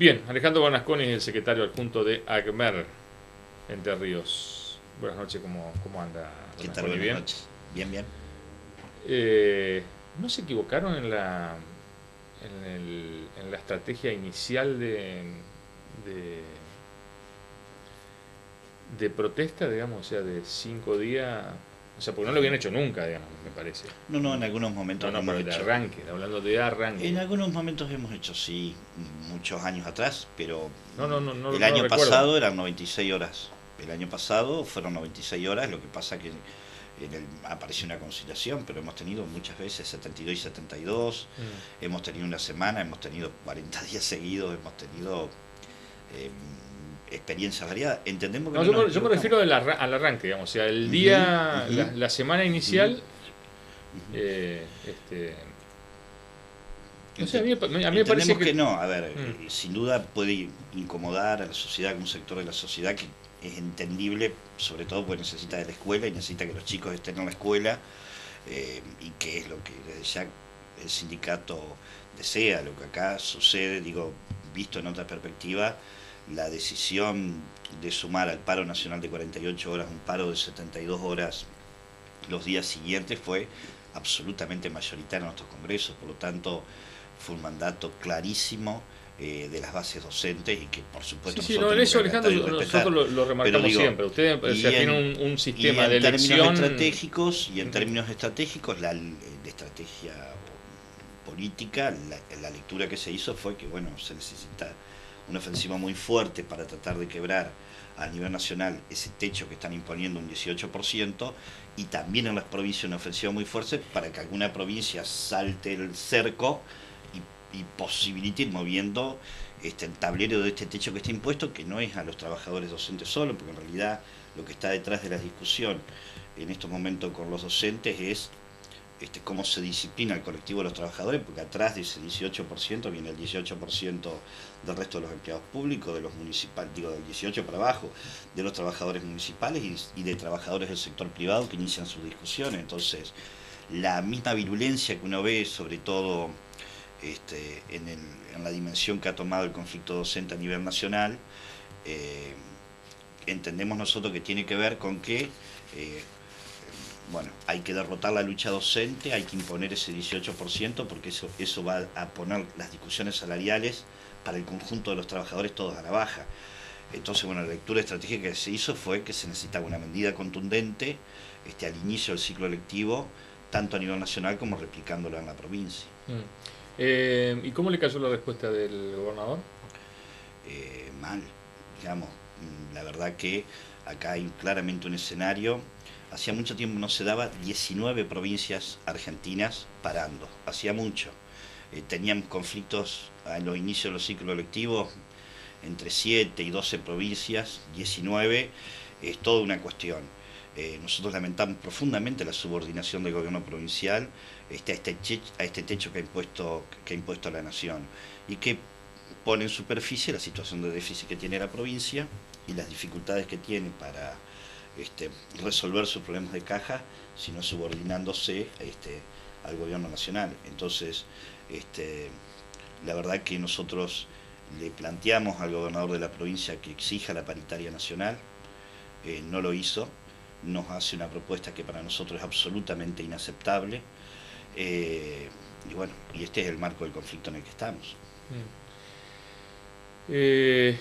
Bien, Alejandro Banasconi es el secretario adjunto de ACMER, Entre Ríos. Buenas noches, ¿cómo anda ¿Qué tal? Banasconi? Buenas ¿Bien? noches. Bien, bien. ¿No se equivocaron en la estrategia inicial de, de protesta, digamos, o sea, de 5 días? O sea, porque no lo habían hecho nunca, digamos, me parece. No, no, en algunos No, momentos no, hemos pero de hecho. arranque, hablando de En arranque. algunos momentos hemos hecho, sí, muchos años atrás, pero No, no, no, no, el no lo año recuerdo. pasado eran 96 horas. El año pasado fueron 96 horas, lo que pasa que apareció una conciliación, pero hemos tenido muchas veces 72 y 72, Mm. hemos tenido una semana, hemos tenido 40 días seguidos, hemos tenido eh, experiencias variadas. Entendemos que No, no yo nos me, yo me equivocamos. refiero al arranque, digamos, o sea, el Ujú, día, ujú, la semana ujú, inicial, ujú. eh, este, no sé, Ente- a mí me parece Entendemos que... que no, a ver, Mm, sin duda puede incomodar a la sociedad, a un sector de la sociedad que es entendible, sobre todo porque necesita de la escuela y necesita que los chicos estén en la escuela, y que es lo que desde ya el sindicato desea, lo que acá sucede, digo, visto en otra perspectiva, la decisión de sumar al paro nacional de 48 horas un paro de 72 horas los días siguientes fue absolutamente mayoritario en nuestros congresos, por lo tanto fue un mandato clarísimo de las bases docentes y que por sí, supuesto sí, nosotros no, en tenemos eso que Alejandro acatar y nosotros respetar. lo Pero remarcamos digo, siempre. Ustedes, o y sea, tienen en, un y sistema de en términos elección. estratégicos, Ujú. de estrategia política, la lectura que se hizo fue que bueno, se necesita una ofensiva muy fuerte para tratar de quebrar a nivel nacional ese techo que están imponiendo un 18% y también en las provincias una ofensiva muy fuerte para que alguna provincia salte el cerco y posibilite ir moviendo el tablero de este techo que está impuesto, que no es a los trabajadores docentes solo, porque en realidad lo que está detrás de la discusión en estos momentos con los docentes es cómo se disciplina el colectivo de los trabajadores, porque atrás de ese 18% viene el 18% del resto de los empleados públicos, de los municipales, digo, del 18 para abajo, de los trabajadores municipales y de trabajadores del sector privado que inician sus discusiones. Entonces, la misma virulencia que uno ve, sobre todo en la dimensión que ha tomado el conflicto docente a nivel nacional, eh, entendemos nosotros que tiene que ver con que bueno, hay que derrotar la lucha docente, hay que imponer ese 18% porque eso va a poner las discusiones salariales para el conjunto de los trabajadores todos a la baja. Entonces, bueno, la lectura estratégica que se hizo fue que se necesitaba una medida contundente al inicio del ciclo lectivo, tanto a nivel nacional como replicándolo en la provincia. Mm. ¿Y cómo le cayó la respuesta del gobernador? Mal, digamos, la verdad que acá hay claramente un escenario. Hacía mucho tiempo no se daba 19 provincias argentinas parando, hacía mucho. Tenían conflictos en los inicios de los ciclos electivos entre 7 y 12 provincias, 19 es toda una cuestión. Nosotros lamentamos profundamente la subordinación del gobierno provincial a este techo que ha impuesto la nación y que pone en superficie la situación de déficit que tiene la provincia y las dificultades que tiene para resolver sus problemas de caja, sino subordinándose al gobierno nacional. Entonces, este, la verdad que nosotros le planteamos al gobernador de la provincia que exija la paritaria nacional, no lo hizo, nos hace una propuesta que para nosotros es absolutamente inaceptable, eh, y bueno, y este es el marco del conflicto en el que estamos. Mm. Eh,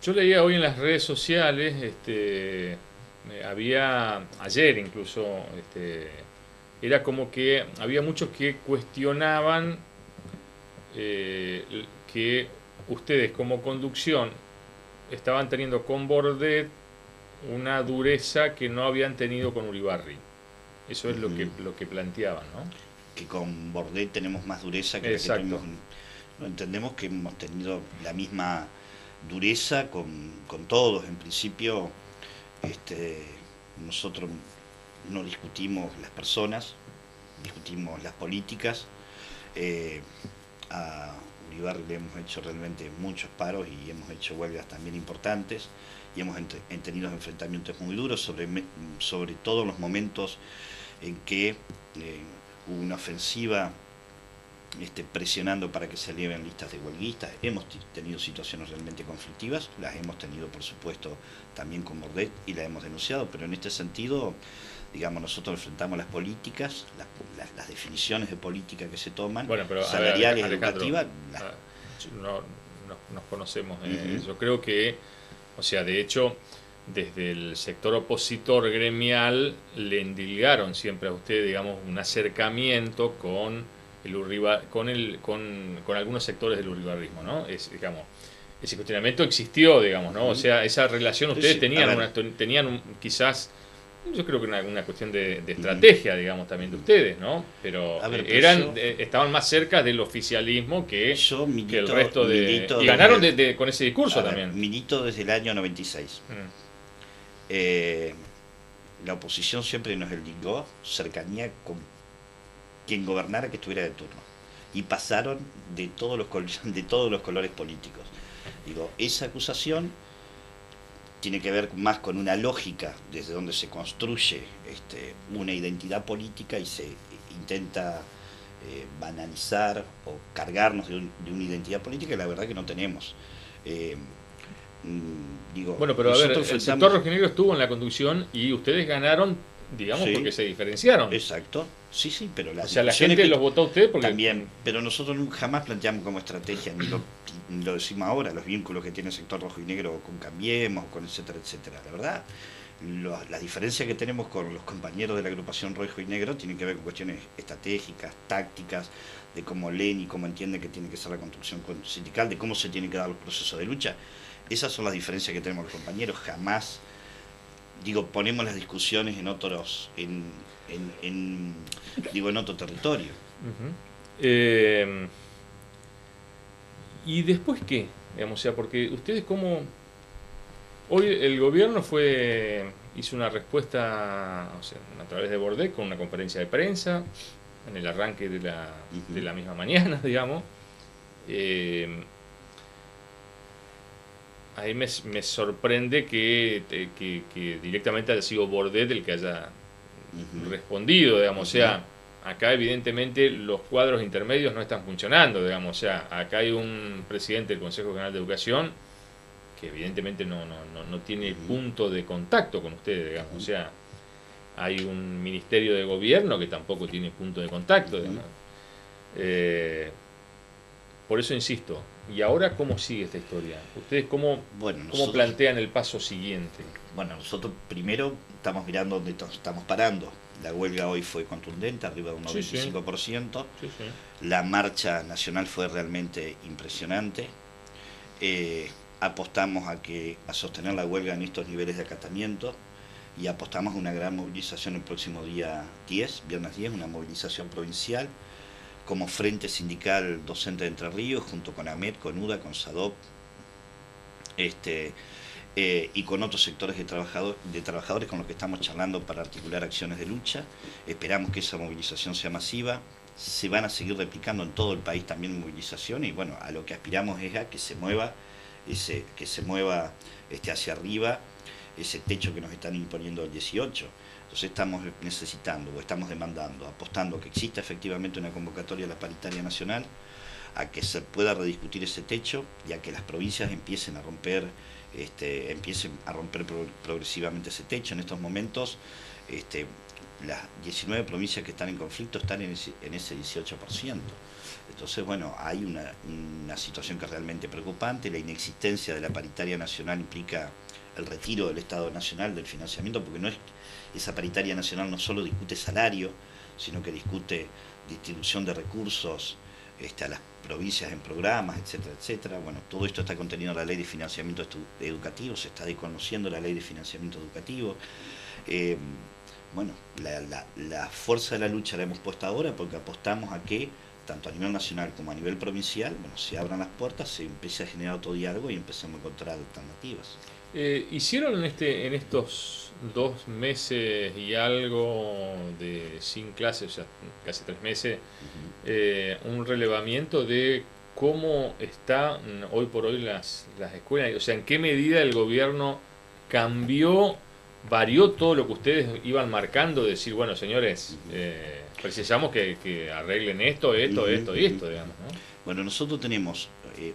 yo leía hoy en las redes sociales, había ayer incluso, era como que había muchos que cuestionaban que ustedes como conducción estaban teniendo con Bordet una dureza que no habían tenido con Uribarri. Eso es Ujú. lo que planteaban, ¿no? Que con Bordet tenemos más dureza que la que tuvimos. Exacto. No, entendemos que hemos tenido la misma dureza con todos. En principio, nosotros no discutimos las personas, discutimos las políticas. Eh, a Uribarri le hemos hecho realmente muchos paros y hemos hecho huelgas también importantes y hemos tenido enfrentamientos muy duros, sobre todo en los momentos en que hubo una ofensiva presionando para que se eleven listas de huelguistas. Hemos tenido situaciones realmente conflictivas, las hemos tenido por supuesto también con Bordet y las hemos denunciado, pero en este sentido, digamos, nosotros enfrentamos las políticas, las definiciones de política que se toman, bueno, pero, salariales, a ver, educativas. Nos conocemos. Yo creo que, o sea, de hecho, desde el sector opositor gremial le endilgaron siempre a usted, digamos, un acercamiento con con algunos sectores del uribarrismo, ¿no? Digamos, ese cuestionamiento existió, digamos, ¿no? O sea, esa relación ustedes tenían quizás, yo creo que una cuestión de estrategia, digamos, también de ustedes, ¿no? Pero estaban más cerca del oficialismo que el resto de... Y ganaron con ese discurso también. Milito desde el año 96. La oposición siempre nos endilgó cercanía con quien gobernara que estuviera de turno. Y pasaron de todos los colores políticos. Digo, esa acusación tiene que ver más con una lógica desde donde se construye una identidad política y se intenta banalizar o cargarnos de una identidad política que la verdad que no tenemos. Bueno, pero a ver, el sector rojinegro estuvo en la conducción y ustedes ganaron, digamos, porque se diferenciaron. Exacto, sí, pero o sea, la gente los votó a ustedes porque... También, pero nosotros jamás planteamos como estrategia, ni lo decimos ahora, los vínculos que tiene el sector rojo y negro con Cambiemos, con etcétera, etcétera. La verdad, la diferencia que tenemos con los compañeros de la agrupación rojo y negro tiene que ver con cuestiones estratégicas, tácticas, de cómo leen y cómo entienden que tiene que ser la construcción sindical, de cómo se tienen que dar los procesos de lucha. Esas son las diferencias que tenemos los compañeros. Jamás, ponemos las discusiones en otros, en otro territorio. ¿Y después qué? Digamos, o sea, porque ustedes como... Hoy el gobierno hizo una respuesta, o sea, a través de Bordet con una conferencia de prensa en el arranque de la misma mañana, digamos. Ahí me sorprende que directamente haya sido Bordet el que haya respondido, digamos, o sea, acá evidentemente los cuadros intermedios no están funcionando, digamos, o sea, acá hay un presidente del Consejo General de Educación que evidentemente no tiene punto de contacto con ustedes, digamos, o sea, hay un ministerio de gobierno que tampoco tiene punto de contacto, digamos. Por eso insisto, ¿y ahora cómo sigue esta historia? ¿Ustedes cómo plantean el paso siguiente? Bueno, nosotros primero estamos mirando dónde estamos parando. La huelga hoy fue contundente, arriba de un 95%. Sí. La marcha nacional fue realmente impresionante. Apostamos a sostener la huelga en estos niveles de acatamiento y apostamos a una gran movilización el próximo día 10, viernes 10, una movilización provincial como Frente Sindical Docente de Entre Ríos, junto con AMET, con UDA, con SADOP, y con otros sectores de trabajadores con los que estamos charlando para articular acciones de lucha. Esperamos que esa movilización sea masiva. Se van a seguir replicando en todo el país también movilizaciones y bueno, a lo que aspiramos es a que se mueva hacia arriba ese techo que nos están imponiendo el 18. Entonces estamos necesitando o estamos demandando, apostando a que exista efectivamente una convocatoria a la paritaria nacional, a que se pueda rediscutir ese techo y a que las provincias empiecen a romper progresivamente ese techo. En estos momentos las 19 provincias que están en conflicto están en ese 18%. Entonces, bueno, hay una situación que es realmente preocupante. La inexistencia de la paritaria nacional implica el retiro del Estado Nacional del financiamiento, porque esa paritaria nacional no solo discute salario, sino que discute distribución de recursos a las provincias en programas, etcétera, etcétera. Bueno, todo esto está contenido en la Ley de Financiamiento Educativo, se está desconociendo la Ley de Financiamiento Educativo. Bueno, la fuerza de la lucha la hemos puesto ahora porque apostamos a que, tanto a nivel nacional como a nivel provincial, bueno, se abran las puertas, se empiece a generar otro diálogo y empecemos a encontrar alternativas. ¿Hicieron en estos 2 meses y algo sin clases, o sea, casi 3 meses, un relevamiento de cómo están hoy por hoy las escuelas? O sea, ¿en qué medida el gobierno varió todo lo que ustedes iban marcando? Decir, bueno, señores, precisamos que arreglen esto, esto y esto, digamos, ¿no? Bueno, nosotros tenemos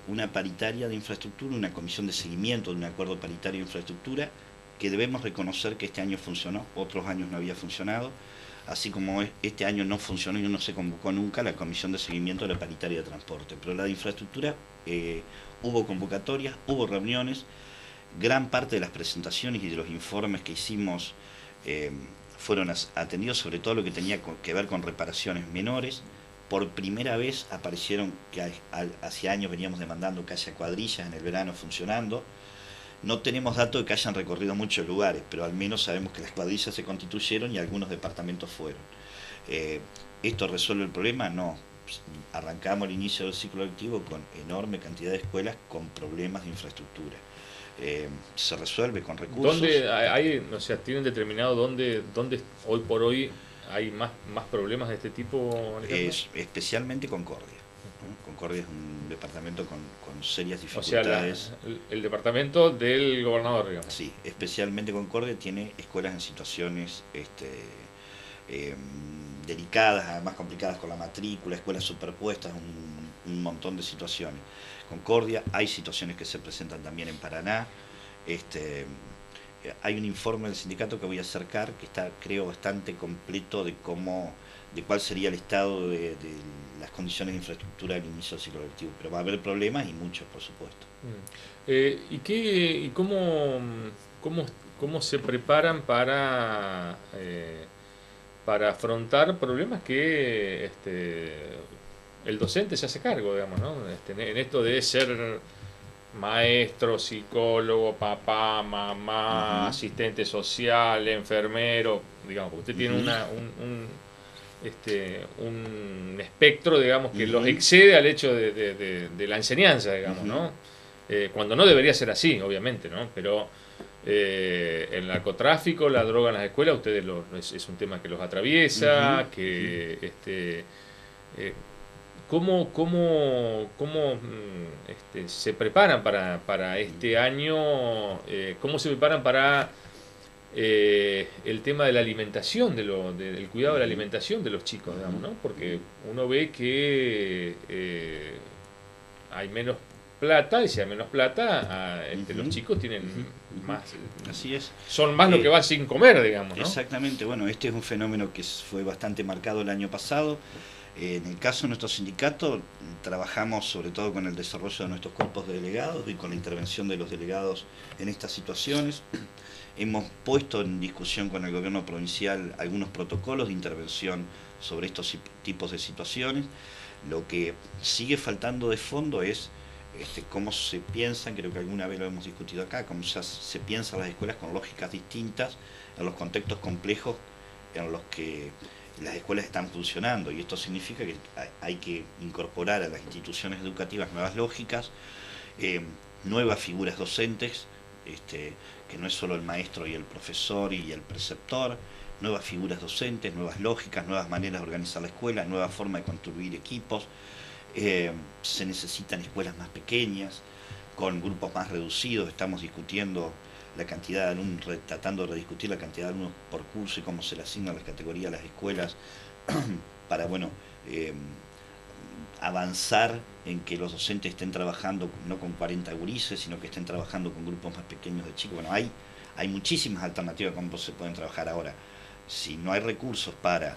una paritaria de infraestructura, una comisión de seguimiento de un acuerdo paritario de infraestructura, que debemos reconocer que este año funcionó, otros años no había funcionado, así como este año no funcionó y no se convocó nunca la comisión de seguimiento de la paritaria de transporte, pero la de infraestructura hubo convocatorias, hubo reuniones, gran parte de las presentaciones y de los informes que hicimos fueron atendidos, sobre todo lo que tenía que ver con reparaciones menores. Por primera vez aparecieron, que hace años veníamos demandando que haya cuadrillas en el verano funcionando. No tenemos datos de que hayan recorrido muchos lugares, pero al menos sabemos que las cuadrillas se constituyeron y algunos departamentos fueron. ¿Esto resuelve el problema? No. Arrancamos el inicio del ciclo lectivo con enorme cantidad de escuelas con problemas de infraestructura. Se resuelve con recursos. ¿Dónde hay, o sea, tienen determinado dónde hoy por hoy hay más problemas de este tipo? Especialmente Concordia. Concordia es un departamento con serias O dificultades. sea, el departamento del gobernador, digamos. Sí, especialmente Concordia tiene escuelas en situaciones delicadas, además complicadas con la matrícula, escuelas superpuestas, un montón de situaciones. Concordia, hay situaciones que se presentan también en Paraná. Hay un informe del sindicato que voy a acercar que está, creo, bastante completo de cuál sería el estado de las condiciones de infraestructura al inicio del ciclo lectivo, pero va a haber problemas y muchos, por supuesto. ¿Y cómo se preparan para afrontar problemas que el docente se hace cargo, digamos, ¿no? En esto de ser maestro, psicólogo, papá, mamá, asistente social, enfermero, digamos, usted tiene un espectro, digamos, que los excede al hecho de la enseñanza, digamos, ¿no? Cuando no debería ser así, obviamente, ¿no? Pero el narcotráfico, la droga en las escuelas, ustedes es un tema que los atraviesa, ¿Cómo se preparan para este año? ¿Cómo se preparan para el tema de la alimentación, del cuidado de la alimentación de los chicos, digamos, ¿no? Porque uno ve que hay menos plata, y si hay menos plata, los chicos tienen más. Así es. Son más lo que va sin comer, digamos, ¿no? Exactamente. Bueno, este es un fenómeno que fue bastante marcado el año pasado. En el caso de nuestro sindicato, trabajamos sobre todo con el desarrollo de nuestros cuerpos de delegados y con la intervención de los delegados en estas situaciones. Hemos puesto en discusión con el gobierno provincial algunos protocolos de intervención sobre estos tipos de situaciones. Lo que sigue faltando de fondo es cómo se piensan, creo que alguna vez lo hemos discutido acá, cómo se piensan las escuelas con lógicas distintas en los contextos complejos en los que las escuelas están funcionando, y esto significa que hay que incorporar a las instituciones educativas nuevas lógicas, nuevas figuras docentes, que no es solo el maestro y el profesor y el preceptor, nuevas figuras docentes, nuevas lógicas, nuevas maneras de organizar la escuela, nueva forma de construir equipos. Se necesitan escuelas más pequeñas, con grupos más reducidos. Estamos discutiendo la cantidad de alumnos, tratando de rediscutir la cantidad de alumnos por curso y cómo se le asignan las categorías a las escuelas para, bueno, avanzar en que los docentes estén trabajando no con 40 gurises, sino que estén trabajando con grupos más pequeños de chicos. Bueno, hay muchísimas alternativas cómo se pueden trabajar ahora. Si no hay recursos para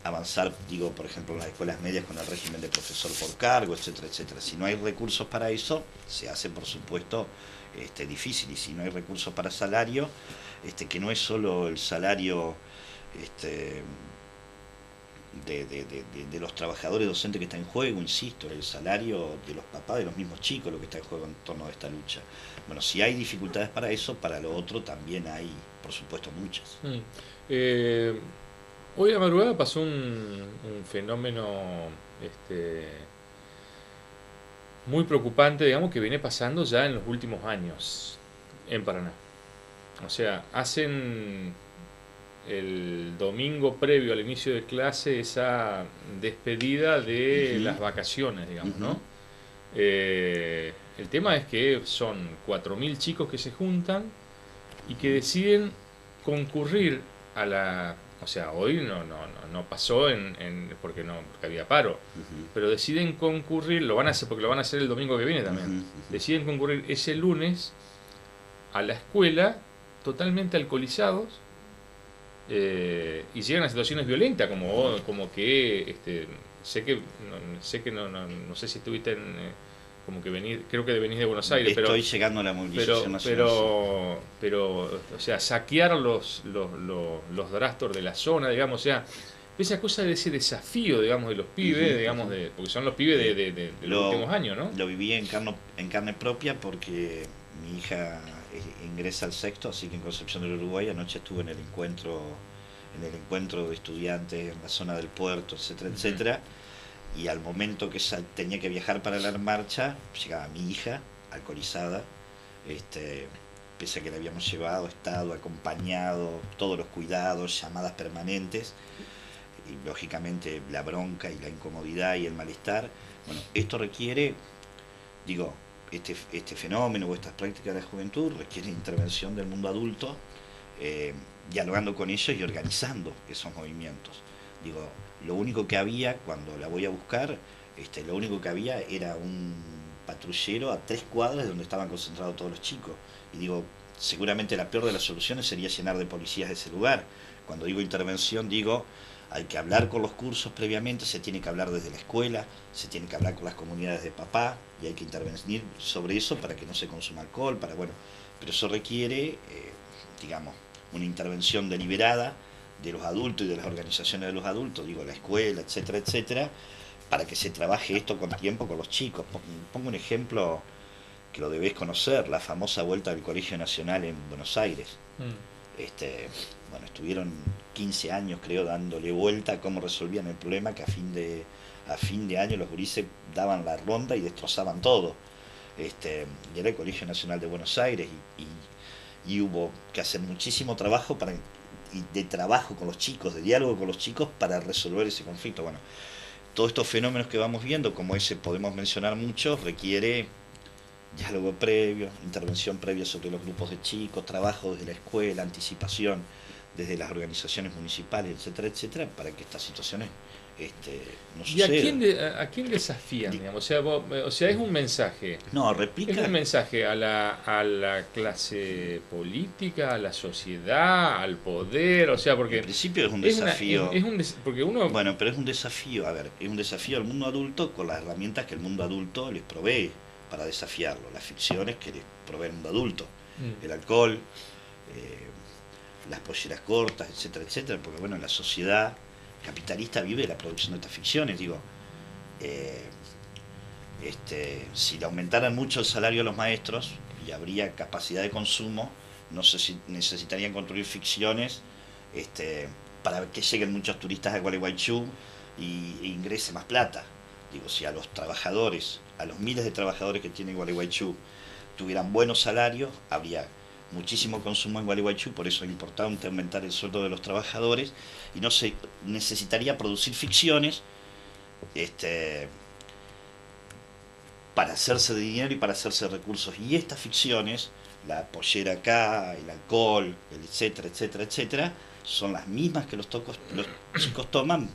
avanzar, digo, por ejemplo, las escuelas medias con el régimen de profesor por cargo, etcétera, etcétera. Si no hay recursos para eso, se hace, por supuesto, difícil. Y si no hay recursos para salario, que no es solo el salario de los trabajadores docentes que está en juego, insisto, el salario de los papás de los mismos chicos lo que está en juego en torno a esta lucha. Bueno, si hay dificultades para eso, para lo otro también hay, por supuesto, muchas. Hoy a la madrugada pasó un fenómeno muy preocupante, digamos, que viene pasando ya en los últimos años en Paraná. O sea, hacen el domingo previo al inicio de clase esa despedida de las vacaciones, digamos, ¿no? El tema es que son 4.000 chicos que se juntan y que deciden concurrir a O sea, hoy no pasó porque había paro. Ujú, Pero deciden concurrir, lo van a hacer porque lo van a hacer el domingo que viene también. ujú, ujú. Deciden concurrir ese lunes a la escuela totalmente alcoholizados, y llegan a situaciones violentas como que sé que no sé si estuviste como que venís, creo que venís de Buenos Aires, Estoy llegando a la movilización nacional, sí. o sea, saquear los drastos de la zona, digamos, o sea, esa cosa de ese desafío, digamos, de los pibes, Ujú, digamos, ujú. porque son los pibes Eh, de los lo, últimos años, ¿no? lo viví en carne propia porque mi hija ingresa al sexto, así que en Concepción del Uruguay anoche estuve en el encuentro de estudiantes en la zona del puerto, etcétera, Ujú. etcétera. Y al momento que tenía que viajar para la marcha, llegaba mi hija, alcoholizada, este, pese a que la habíamos llevado, estado, acompañado, todos los cuidados, llamadas permanentes, y lógicamente la bronca y la incomodidad y el malestar. Bueno, esto requiere, digo, este fenómeno o estas prácticas de la juventud requiere intervención del mundo adulto, eh, dialogando con ellos y organizando esos movimientos. Digo, lo único que había cuando la voy a buscar, lo único que había era un patrullero a 3 cuadras de donde estaban concentrados todos los chicos. Y digo, seguramente la peor de las soluciones sería llenar de policías ese lugar. Cuando digo intervención, digo, hay que hablar con los cursos previamente, se tiene que hablar desde la escuela, se tiene que hablar con las comunidades de papá y hay que intervenir sobre eso para que no se consuma alcohol, bueno, pero eso requiere, digamos, una intervención deliberada de los adultos y de las organizaciones de los adultos, digo, la escuela, etcétera, etcétera, para que se trabaje esto con tiempo con los chicos. Pongo un ejemplo que lo debéis conocer, la famosa vuelta del Colegio Nacional en Buenos Aires. Mm. Este, bueno, estuvieron 15 años, creo, dándole vuelta a cómo resolvían el problema, que a fin de año los gurises daban la ronda y destrozaban todo. Y era el Colegio Nacional de Buenos Aires y hubo que hacer muchísimo trabajo de trabajo con los chicos, de diálogo con los chicos para resolver ese conflicto. Bueno, todos estos fenómenos que vamos viendo, como ese podemos mencionar muchos, requiere diálogo previo, intervención previa sobre los grupos de chicos, trabajo desde la escuela, anticipación desde las organizaciones municipales, etcétera, etcétera, para que estas situaciones no ¿Y sucedan. a quién desafían, digamos? O sea, No, es un replica. mensaje a la clase política, a la sociedad, al poder, o sea, En porque principio es un desafío. porque uno, Bueno, pero es un desafío, a ver, es un desafío al mundo adulto con las herramientas que el mundo adulto les provee para desafiarlo. Las ficciones que les provee el mundo adulto. mm, El alcohol, eh, las polleras cortas, etcétera, etcétera, porque bueno, la sociedad capitalista vive de la producción de estas ficciones, digo. eh, si le aumentaran mucho el salario a los maestros y habría capacidad de consumo, no sé si necesitarían construir ficciones para que lleguen muchos turistas a Gualeguaychú e ingrese más plata. Digo, si a los trabajadores, a los miles de trabajadores que tiene Gualeguaychú, tuvieran buenos salarios, habría muchísimo consumo en Gualeguaychú, por eso es importante aumentar el sueldo de los trabajadores y no se necesitaría producir ficciones este, para hacerse de dinero y para hacerse de recursos. Y estas ficciones, la pollera acá, el alcohol, el etcétera, etcétera, etcétera, son las mismas que los chicos toman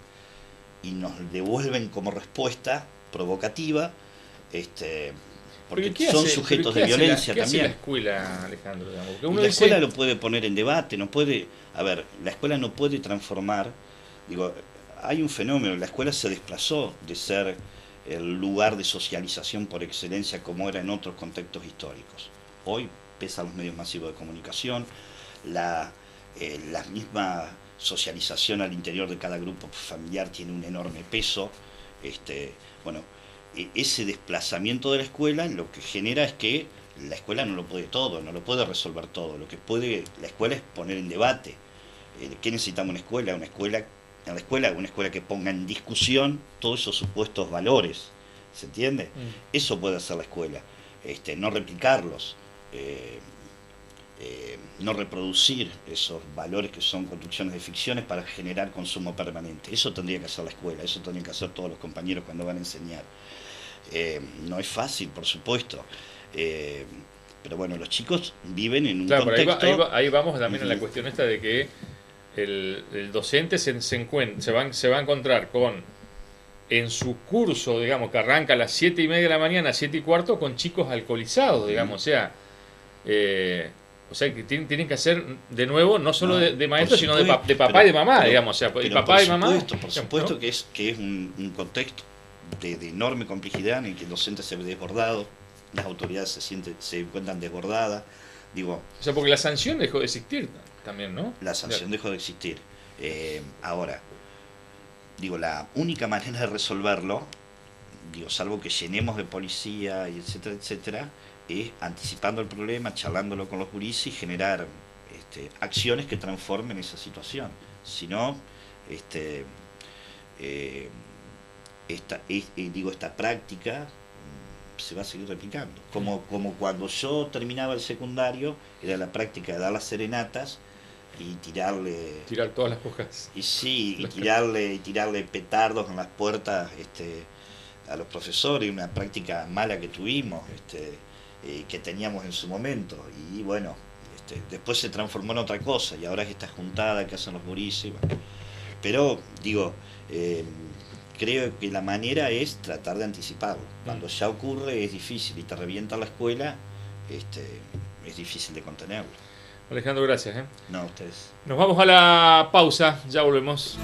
y nos devuelven como respuesta provocativa, este, porque son sujetos de violencia ¿qué hace la también. escuela, Alejandro? Digamos? Porque Y uno la escuela dice, lo puede poner en debate, no puede, a ver, la escuela no puede transformar, digo, hay un fenómeno, la escuela se desplazó de ser el lugar de socialización por excelencia como era en otros contextos históricos. Hoy pesan los medios masivos de comunicación, la misma socialización al interior de cada grupo familiar tiene un enorme peso. Bueno, ese desplazamiento de la escuela lo que genera es que la escuela no lo puede todo, no lo puede resolver todo. Lo que puede la escuela es poner en debate. ¿Qué necesitamos en una escuela que ponga en discusión todos esos supuestos valores? ¿Se entiende? Eso puede hacer la escuela. No replicarlos. Eh, no reproducir esos valores que son construcciones de ficciones para generar consumo permanente. Eso tendría que hacer la escuela, eso tendrían que hacer todos los compañeros cuando van a enseñar. No es fácil, por supuesto, eh, pero bueno, los chicos viven en un claro, pero contexto. ahí vamos también a la Ujú, cuestión esta de que el docente se va a encontrar con, en su curso, digamos, que arranca a las 7:30 de la mañana, 7:15, con chicos alcoholizados, digamos, o sea que tienen que hacer de nuevo, no solo de maestros, sino de papá y de mamá, digamos, o sea, y papá y mamá. Por supuesto, ¿no? que es un contexto de enorme complejidad en el que el docente se ve desbordado, las autoridades se encuentran desbordadas, digo... O sea, porque la sanción dejó de existir también, ¿no? La sanción dejó de existir. Ahora, digo, la única manera de resolverlo, digo, salvo que llenemos de policía, y etcétera, etcétera, es anticipando el problema, charlándolo con los gurises y generar acciones que transformen esa situación. Si no, esta práctica se va a seguir replicando. Como cuando yo terminaba el secundario, era la práctica de dar las serenatas y tirar todas las hojas. Y sí, y tirarle petardos en las puertas a los profesores, una práctica mala que tuvimos, que teníamos en su momento. Y bueno, después se transformó en otra cosa, y ahora es esta juntada que hacen los gurises. Bueno. Pero, digo, creo que la manera es tratar de anticiparlo. Cuando ya ocurre es difícil y te revienta la escuela, es difícil de contenerlo. Alejandro, gracias. No, ustedes. Nos vamos a la pausa, ya volvemos.